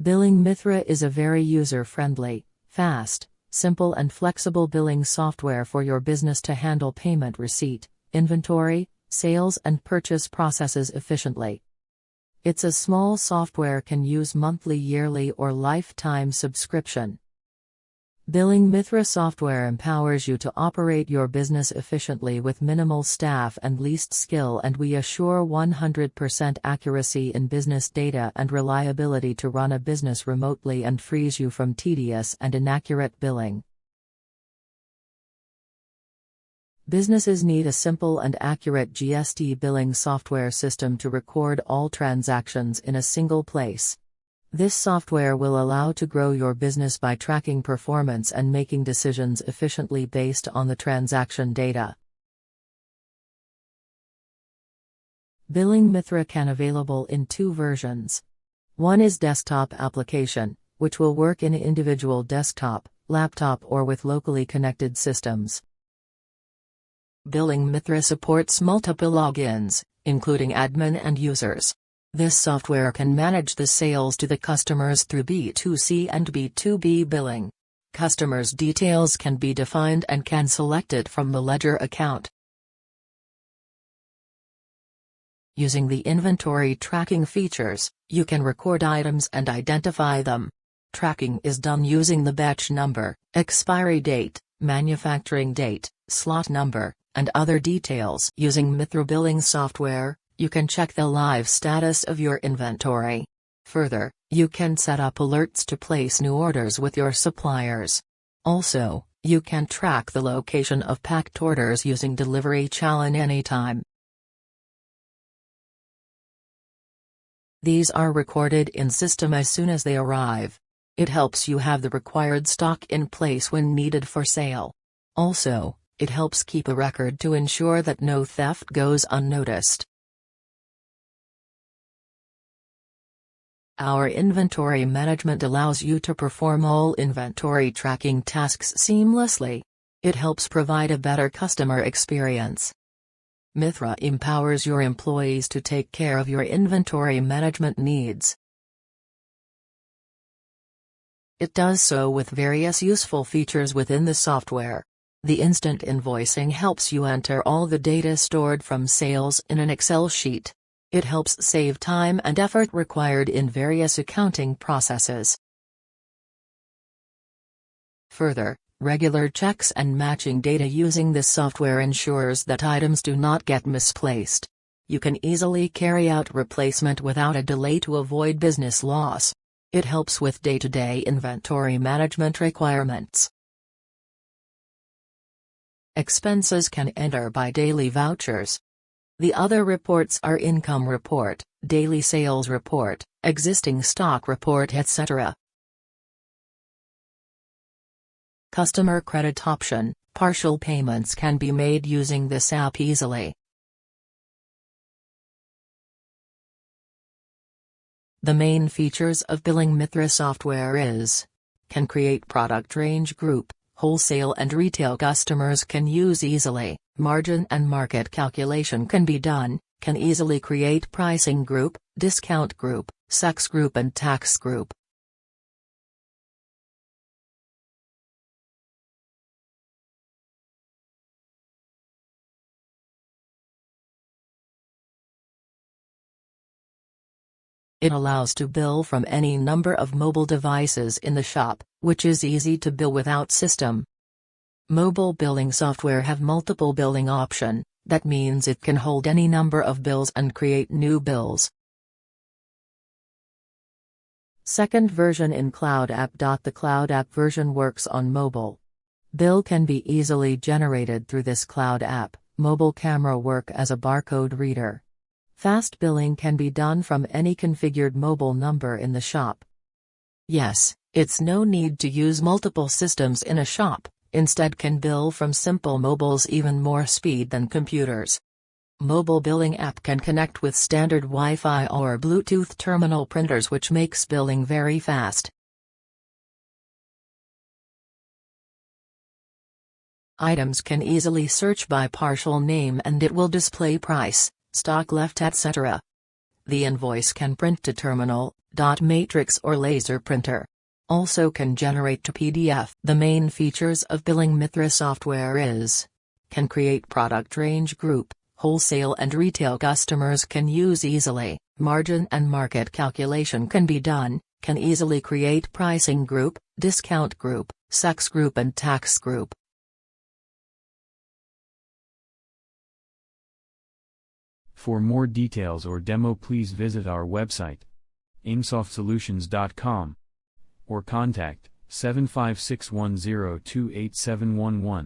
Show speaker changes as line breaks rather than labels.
Billing Mitra is a very user-friendly, fast, simple and flexible billing software for your business to handle payment receipt, inventory, sales and purchase processes efficiently. It's a small software can use monthly, yearly or lifetime subscription. Billing Mitra software empowers you to operate your business efficiently with minimal staff and least skill, and we assure 100% accuracy in business data and reliability to run a business remotely and frees you from tedious and inaccurate billing. Businesses need a simple and accurate GST billing software system to record all transactions in a single place. This software will allow to grow your business by tracking performance and making decisions efficiently based on the transaction data. Billing Mitra can available in two versions. One is desktop application, which will work in individual desktop, laptop or with locally connected systems. Billing Mitra supports multiple logins, including admin and users. This software can manage the sales to the customers through B2C and B2B billing. Customers' details can be defined and can select it from the ledger account. Using the inventory tracking features, you can record items and identify them. Tracking is done using the batch number, expiry date, manufacturing date, slot number, and other details. Using Mitra billing software, you can check the live status of your inventory. Further, you can set up alerts to place new orders with your suppliers. Also, you can track the location of packed orders using Delivery Challenge anytime. These are recorded in system as soon as they arrive. It helps you have the required stock in place when needed for sale. Also, it helps keep a record to ensure that no theft goes unnoticed. Our inventory management allows you to perform all inventory tracking tasks seamlessly. It helps provide a better customer experience. Mitra empowers your employees to take care of your inventory management needs. It does so with various useful features within the software. The instant invoicing helps you enter all the data stored from sales in an Excel sheet. It helps save time and effort required in various accounting processes. Further, regular checks and matching data using this software ensures that items do not get misplaced. You can easily carry out replacement without a delay to avoid business loss. It helps with day-to-day inventory management requirements. Expenses can enter by daily vouchers. The other reports are income report, daily sales report, existing stock report, etc. Customer credit option, partial payments can be made using this app easily. The main features of Billing Mitra software is: can create product range group, wholesale and retail customers can use easily, margin and market calculation can be done, can easily create pricing group, discount group, sex group and tax group. It allows to bill from any number of mobile devices in the shop, which is easy to bill without system. Mobile billing software have multiple billing option, that means it can hold any number of bills and create new bills. Second version in Cloud App. The Cloud App version works on mobile. Bill can be easily generated through this Cloud App. Mobile camera work as a barcode reader. Fast billing can be done from any configured mobile number in the shop. Yes, it's no need to use multiple systems in a shop. Instead can bill from simple mobiles, even more speed than computers. Mobile billing app can connect with standard Wi-Fi or Bluetooth terminal printers, which makes billing very fast. Items can easily search by partial name and it will display price, stock left, etc. The invoice can print to terminal, dot matrix or laser printer. Also can generate to PDF. The main features of Billing Mitra software is: can create product range group, wholesale and retail customers can use easily, margin and market calculation can be done, can easily create pricing group, discount group, sex group and tax group.
For more details or demo, please visit our website, aimsoftsolutions.com, or contact 75610287111.